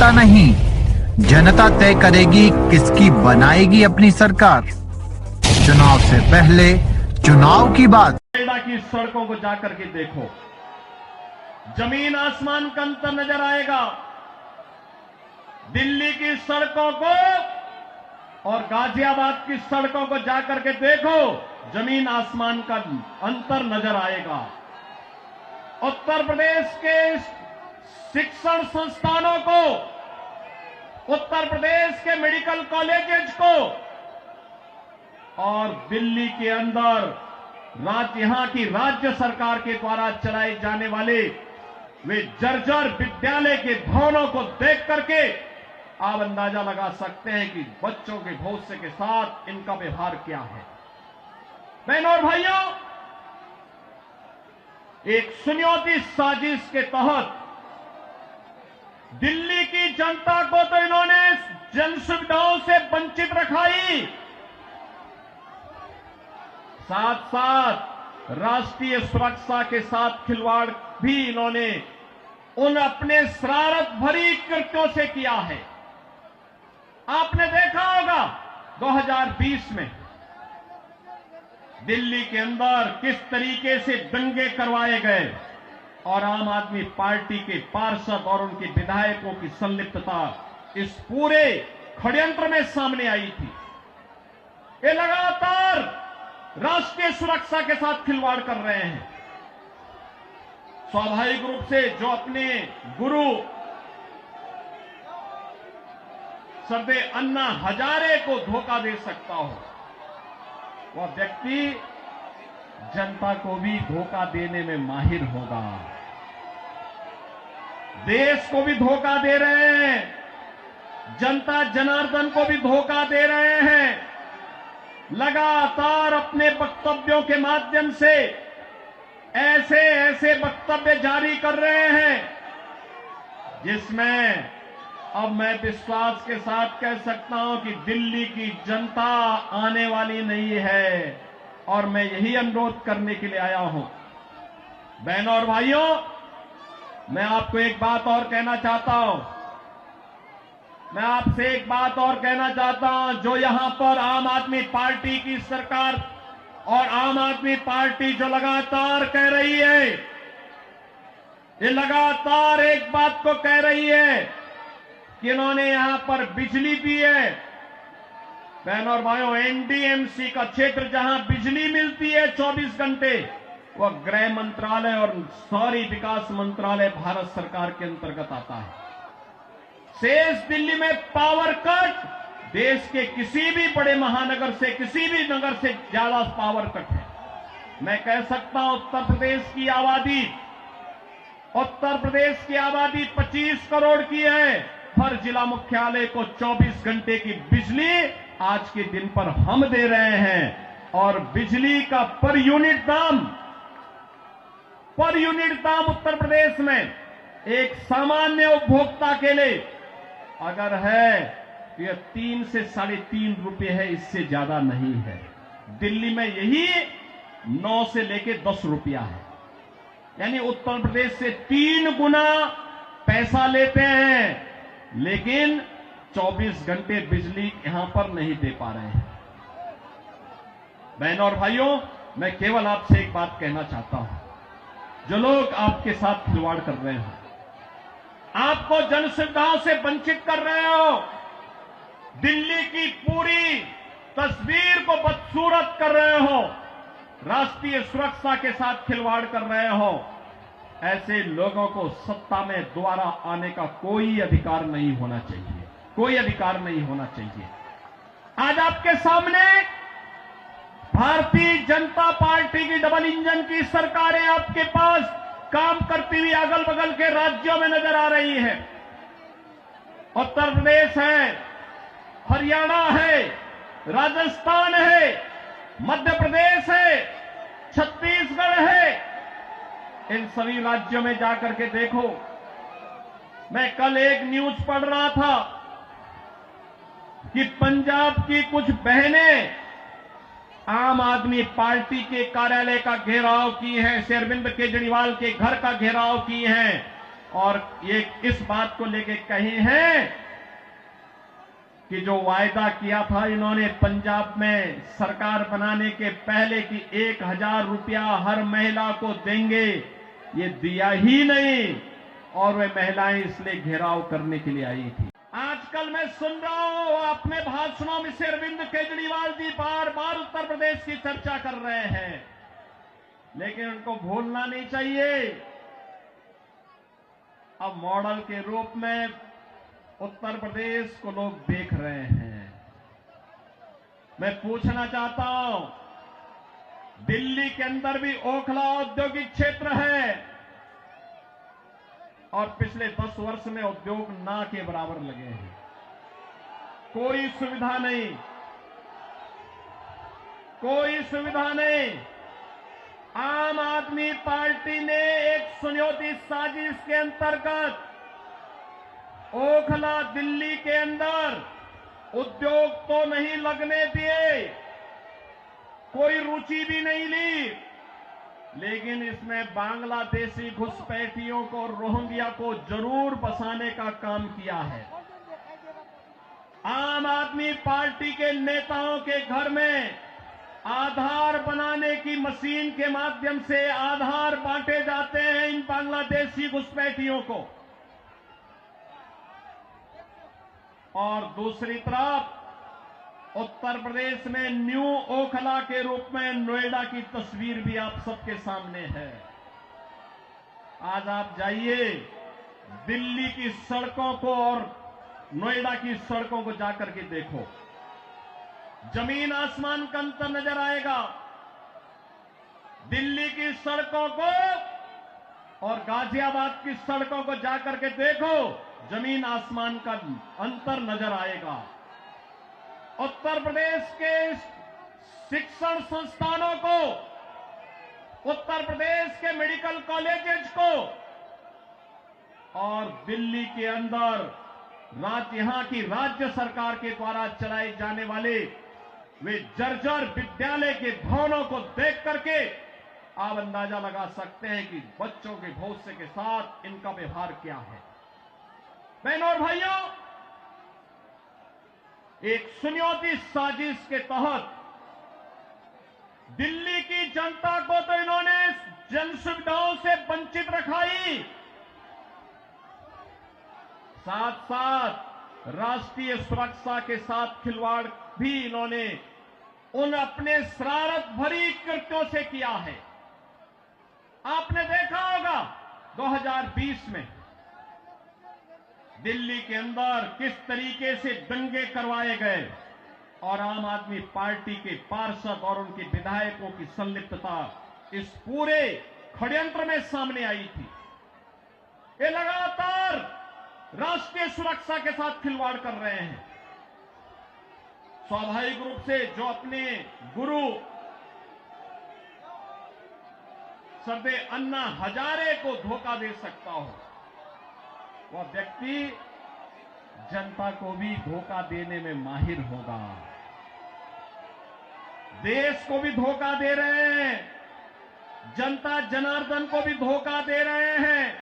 जनता नहीं, जनता तय करेगी किसकी बनाएगी अपनी सरकार। चुनाव से पहले चुनाव की बात। की सड़कों को जाकर के देखो, जमीन आसमान का अंतर नजर आएगा। दिल्ली की सड़कों को और गाजियाबाद की सड़कों को जाकर के देखो, जमीन आसमान का अंतर नजर आएगा। उत्तर प्रदेश के शिक्षण संस्थानों को, उत्तर प्रदेश के मेडिकल कॉलेजेस को और दिल्ली के अंदर यहां की राज्य सरकार के द्वारा चलाए जाने वाले वे जर्जर विद्यालय के भवनों को देख करके आप अंदाजा लगा सकते हैं कि बच्चों के भविष्य के साथ इनका व्यवहार क्या है। बहनों और भाइयों, एक सुनियोजित साजिश के तहत दिल्ली की जनता को तो इन्होंने जन सुविधाओं से वंचित रखा ही, साथ साथ राष्ट्रीय सुरक्षा के साथ खिलवाड़ भी इन्होंने उन अपने शरारत भरी कृत्यों से किया है। आपने देखा होगा 2020 में दिल्ली के अंदर किस तरीके से दंगे करवाए गए और आम आदमी पार्टी के पार्षद और उनके विधायकों की संलिप्तता इस पूरे षड्यंत्र में सामने आई थी। ये लगातार राष्ट्रीय सुरक्षा के साथ खिलवाड़ कर रहे हैं। स्वाभाविक रूप से जो अपने गुरु सरदे अन्ना हजारे को धोखा दे सकता हो, वह व्यक्ति जनता को भी धोखा देने में माहिर होगा। देश को भी धोखा दे रहे हैं, जनता जनार्दन को भी धोखा दे रहे हैं। लगातार अपने वक्तव्यों के माध्यम से ऐसे ऐसे वक्तव्य जारी कर रहे हैं जिसमें अब मैं विश्वास के साथ कह सकता हूं कि दिल्ली की जनता आने वाली नहीं है। और मैं यही अनुरोध करने के लिए आया हूं। बहनों और भाइयों, मैं आपको एक बात और कहना चाहता हूं। मैं आपसे एक बात और कहना चाहता हूं। जो यहां पर आम आदमी पार्टी की सरकार और आम आदमी पार्टी जो लगातार कह रही है, ये लगातार एक बात को कह रही है कि इन्होंने यहां पर बिजली दी है। बहनों और भाइयों, एनडीएमसी का क्षेत्र जहां बिजली मिलती है 24 घंटे, वह गृह मंत्रालय और शहरी विकास मंत्रालय भारत सरकार के अंतर्गत आता है। शेष दिल्ली में पावर कट देश के किसी भी बड़े महानगर से, किसी भी नगर से ज्यादा पावर कट है। मैं कह सकता हूं उत्तर प्रदेश की आबादी 25 करोड़ की है। हर जिला मुख्यालय को 24 घंटे की बिजली आज के दिन पर हम दे रहे हैं। और बिजली का पर यूनिट दाम उत्तर प्रदेश में एक सामान्य उपभोक्ता के लिए अगर है तो यह 3 से 3.5 रुपए है, इससे ज्यादा नहीं है। दिल्ली में यही 9 से लेके 10 रुपया है। यानी उत्तर प्रदेश से 3 गुना पैसा लेते हैं, लेकिन 24 घंटे बिजली यहां पर नहीं दे पा रहे हैं। बहनों और भाइयों, मैं केवल आपसे एक बात कहना चाहता हूं। जो लोग आपके साथ खिलवाड़ कर रहे हो, आपको जन सुविधाओं से वंचित कर रहे हो, दिल्ली की पूरी तस्वीर को बदसूरत कर रहे हो, राष्ट्रीय सुरक्षा के साथ खिलवाड़ कर रहे हो, ऐसे लोगों को सत्ता में दोबारा आने का कोई अधिकार नहीं होना चाहिए। कोई अधिकार नहीं होना चाहिए। आज आपके सामने भारतीय जनता पार्टी की डबल इंजन की सरकारें आपके पास काम करती हुई अगल बगल के राज्यों में नजर आ रही है। उत्तर प्रदेश है, हरियाणा है, राजस्थान है, मध्य प्रदेश है, छत्तीसगढ़ है। इन सभी राज्यों में जाकर के देखो। मैं कल एक न्यूज पढ़ रहा था कि पंजाब की कुछ बहनें आम आदमी पार्टी के कार्यालय का घेराव की हैं, अरविंद केजरीवाल के घर का घेराव की हैं, और ये इस बात को लेके कही है कि जो वायदा किया था इन्होंने पंजाब में सरकार बनाने के पहले कि 1000 रुपया हर महिला को देंगे, ये दिया ही नहीं और वे महिलाएं इसलिए घेराव करने के लिए आई थी। आजकल मैं सुन रहा हूं अपने भाषणों में से अरविंद केजरीवाल जी बार बार उत्तर प्रदेश की चर्चा कर रहे हैं, लेकिन उनको भूलना नहीं चाहिए अब मॉडल के रूप में उत्तर प्रदेश को लोग देख रहे हैं। मैं पूछना चाहता हूं, दिल्ली के अंदर भी ओखला औद्योगिक क्षेत्र है और पिछले 10 वर्ष में उद्योग ना के बराबर लगे हैं, कोई सुविधा नहीं, कोई सुविधा नहीं। आम आदमी पार्टी ने एक सुनियोजित साजिश के अंतर्गत ओखला दिल्ली के अंदर उद्योग तो नहीं लगने दिए, कोई रुचि भी नहीं ली, लेकिन इसमें बांग्लादेशी घुसपैठियों को, रोहिंग्या को जरूर बसाने का काम किया है। आम आदमी पार्टी के नेताओं के घर में आधार बनाने की मशीन के माध्यम से आधार बांटे जाते हैं इन बांग्लादेशी घुसपैठियों को, और दूसरी तरफ उत्तर प्रदेश में न्यू ओखला के रूप में नोएडा की तस्वीर भी आप सबके सामने है। आज आप जाइए दिल्ली की सड़कों को और नोएडा की सड़कों को जाकर के देखो, जमीन आसमान का अंतर नजर आएगा। दिल्ली की सड़कों को और गाजियाबाद की सड़कों को जाकर के देखो, जमीन आसमान का अंतर नजर आएगा। उत्तर प्रदेश के शिक्षण संस्थानों को, उत्तर प्रदेश के मेडिकल कॉलेजेस को और दिल्ली के अंदर यहां की राज्य सरकार के द्वारा चलाए जाने वाले वे जर्जर विद्यालय के भवनों को देख करके आप अंदाजा लगा सकते हैं कि बच्चों के भविष्य के साथ इनका व्यवहार क्या है। बहनों और भाइयों, एक सुनियोजित साजिश के तहत दिल्ली की जनता को तो इन्होंने जन सुविधाओं से वंचित रखा ही, साथ साथ राष्ट्रीय सुरक्षा के साथ खिलवाड़ भी इन्होंने उन अपने शरारत भरी कृत्यों से किया है। आपने देखा होगा 2020 में दिल्ली के अंदर किस तरीके से दंगे करवाए गए और आम आदमी पार्टी के पार्षद और उनके विधायकों की संलिप्तता इस पूरे षड्यंत्र में सामने आई थी। ये लगातार राष्ट्रीय सुरक्षा के साथ खिलवाड़ कर रहे हैं। स्वाभाविक रूप से जो अपने गुरु सरदेव अन्ना हजारे को धोखा दे सकता हो, वह व्यक्ति जनता को भी धोखा देने में माहिर होगा। देश को भी धोखा दे रहे हैं, जनता जनार्दन को भी धोखा दे रहे हैं।